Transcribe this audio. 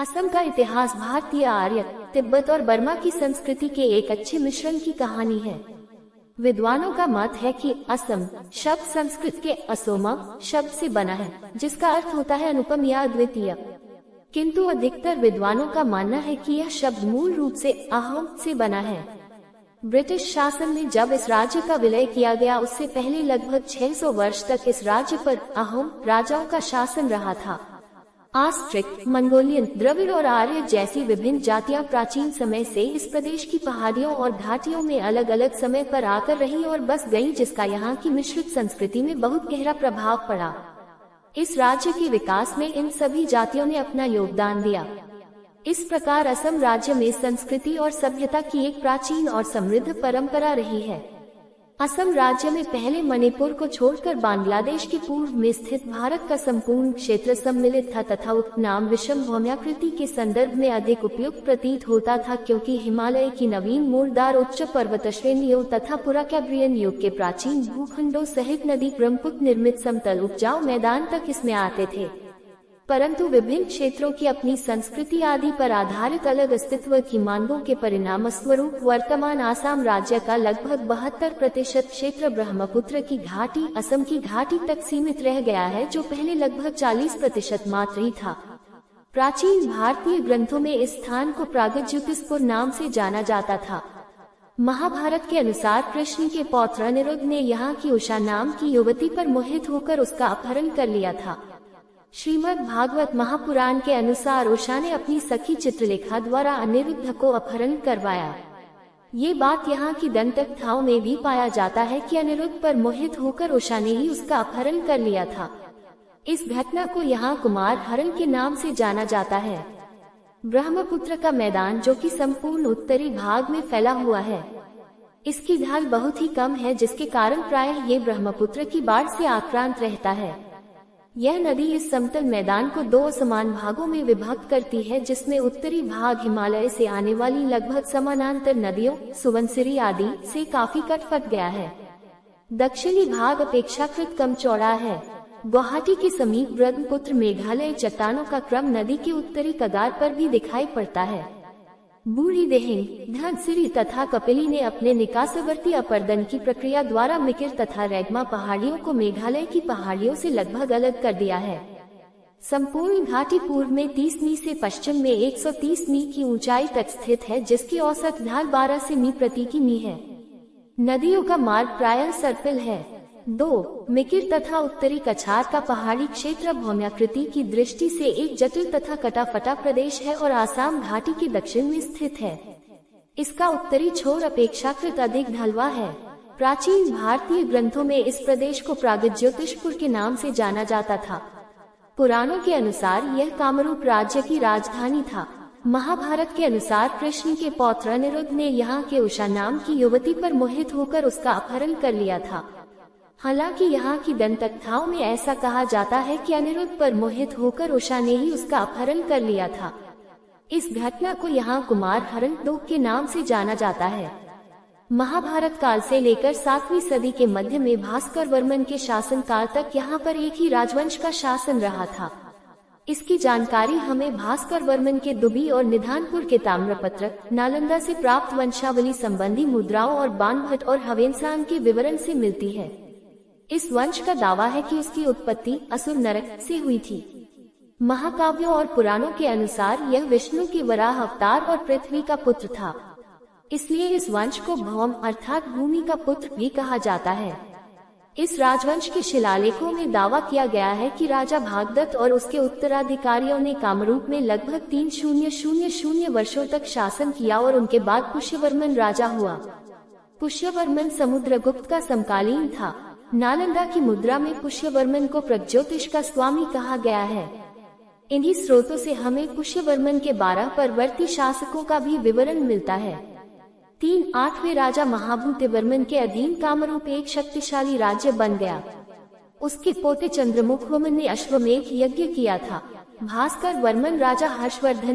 असम का इतिहास भारतीय, आर्य, तिब्बत और बर्मा की संस्कृति के एक अच्छे मिश्रण की कहानी है। विद्वानों का मत है कि असम शब्द संस्कृत के असोमा शब्द से बना है, जिसका अर्थ होता है अनुपम या अद्वितीय। किंतु अधिकतर विद्वानों का मानना है कि यह शब्द मूल रूप से अहोम से बना है। ब्रिटिश शासन में जब इस राज्य का विलय किया गया, उससे पहले लगभग 600 वर्ष तक इस राज्य पर अहोम राजाओं का शासन रहा था। आस्ट्रिक, मंगोलियन, द्रविड़ और आर्य जैसी विभिन्न जातियां प्राचीन समय से इस प्रदेश की पहाड़ियों और घाटियों में अलग अलग समय पर आकर रही और बस गई, जिसका यहाँ की मिश्रित संस्कृति में बहुत गहरा प्रभाव पड़ा। इस राज्य के विकास में इन सभी जातियों ने अपना योगदान दिया। इस प्रकार असम राज्य में संस्कृति और सभ्यता की एक प्राचीन और समृद्ध परंपरा रही है। असम राज्य में पहले मणिपुर को छोड़कर बांग्लादेश के पूर्व में स्थित भारत का संपूर्ण क्षेत्र सम्मिलित था तथा उपनाम विषम भौम्याकृति के संदर्भ में अधिक उपयुक्त प्रतीत होता था, क्योंकि हिमालय की नवीन मूलदार उच्च पर्वत श्रेणियों तथा पुराकैम्ब्रियन युग के प्राचीन भूखंडों सहित नदी ब्रह्मपुत्र निर्मित समतल उपजाऊ मैदान तक इसमें आते थे। परंतु विभिन्न क्षेत्रों की अपनी संस्कृति आदि पर आधारित अलग अस्तित्व की मांगों के परिणाम स्वरूप वर्तमान आसाम राज्य का लगभग 72% क्षेत्र ब्रह्मपुत्र की घाटी असम की घाटी तक सीमित रह गया है, जो पहले लगभग 40% मात्र ही था। प्राचीन भारतीय ग्रंथों में इस स्थान को प्रागज्योतिषपुर नाम से जाना जाता था। महाभारत के अनुसार कृष्ण के पौत्र अनिरुद्ध ने यहाँ की उषा नाम की युवती पर मोहित होकर उसका अपहरण कर लिया था। श्रीमद् भागवत महापुराण के अनुसार उषा ने अपनी सखी चित्रलेखा द्वारा अनिरुद्ध को अपहरण करवाया। ये बात यहाँ की दंतकथाओं में भी पाया जाता है कि अनिरुद्ध पर मोहित होकर उषा ने ही उसका अपहरण कर लिया था। इस घटना को यहाँ कुमार हरण के नाम से जाना जाता है। ब्रह्मपुत्र का मैदान, जो कि संपूर्ण उत्तरी भाग में फैला हुआ है, इसकी ढाल बहुत ही कम है, जिसके कारण प्रायः ये ब्रह्मपुत्र की बाढ़ से आक्रांत रहता है। यह नदी इस समतल मैदान को 2 समान भागों में विभक्त करती है, जिसमें उत्तरी भाग हिमालय से आने वाली लगभग समानांतर नदियों सुबनसिरी आदि से काफी कट गया है। दक्षिणी भाग अपेक्षाकृत कम चौड़ा है। गुवाहाटी के समीप ब्रह्मपुत्र मेघालय चट्टानों का क्रम नदी के उत्तरी कगार पर भी दिखाई पड़ता है। बूढ़ी देहिंग, धनसिरी तथा कपिली ने अपने निकासवर्ती अपर्दन की प्रक्रिया द्वारा मिकिर तथा रेगमा पहाड़ियों को मेघालय की पहाड़ियों से लगभग अलग कर दिया है। संपूर्ण घाटी पूर्व में 30 मी से पश्चिम में 130 मी की ऊंचाई तक स्थित है, जिसकी औसत ढाल 12 से मी प्रति किमी है। नदियों का मार्ग प्रायः सर्पिल है। 2. मिकिर तथा उत्तरी कछार का पहाड़ी क्षेत्र भौम्याकृति की दृष्टि से एक जटिल तथा कटाफटा प्रदेश है और आसाम घाटी के दक्षिण में स्थित है। इसका उत्तरी छोर अपेक्षाकृत अधिक ढलवा है। प्राचीन भारतीय ग्रंथों में इस प्रदेश को प्रागज्योतिषपुर के नाम से जाना जाता था। पुराणों के अनुसार यह कामरूप राज्य की राजधानी था। महाभारत के अनुसार कृष्ण के पौत्र अनिरुद्ध ने यहाँ के उषा नाम की युवती पर मोहित होकर उसका अपहरण कर लिया था। हालांकि यहाँ की दंतकथाओं में ऐसा कहा जाता है कि अनिरुद्ध पर मोहित होकर उषा ने ही उसका अपहरण कर लिया था। इस घटना को यहाँ कुमार हरण 2 के नाम से जाना जाता है। महाभारत काल से लेकर 7वीं सदी के मध्य में भास्कर वर्मन के शासन काल तक यहाँ पर एक ही राजवंश का शासन रहा था। इसकी जानकारी हमें भास्कर वर्मन के दुबी और निधानपुर के ताम्रपत्र, नालंदा से प्राप्त वंशावली संबंधी मुद्राओं और बाणभट्ट और हवेनसांग के विवरण से मिलती है। इस वंश का दावा है कि उसकी उत्पत्ति असुर नरक से हुई थी। महाकाव्यों और पुराणों के अनुसार यह विष्णु के वराह अवतार और पृथ्वी का पुत्र था। इसलिए इस वंश को भौम अर्थात भूमि का पुत्र भी कहा जाता है। इस राजवंश के शिलालेखों में दावा किया गया है कि राजा भागदत्त और उसके उत्तराधिकारियों ने कामरूप में लगभग 3000 वर्षों तक शासन किया और उनके बाद पुष्यवर्मन राजा हुआ। पुष्यवर्मन समुद्रगुप्त का समकालीन था। नालंदा की मुद्रा में पुष्यवर्मन को प्रगज्योतिष का स्वामी कहा गया है। इन्हीं स्रोतों से हमें पुष्यवर्मन के 12 परवर्ती शासकों का भी विवरण मिलता है। 8वें राजा महाभूतिवर्मन के अधीन कामरूप एक शक्तिशाली राज्य बन गया। उसके पोते चंद्रमुख वर्मन ने अश्वमेध यज्ञ किया था। भास्कर वर्मन राजा हर्षवर्धन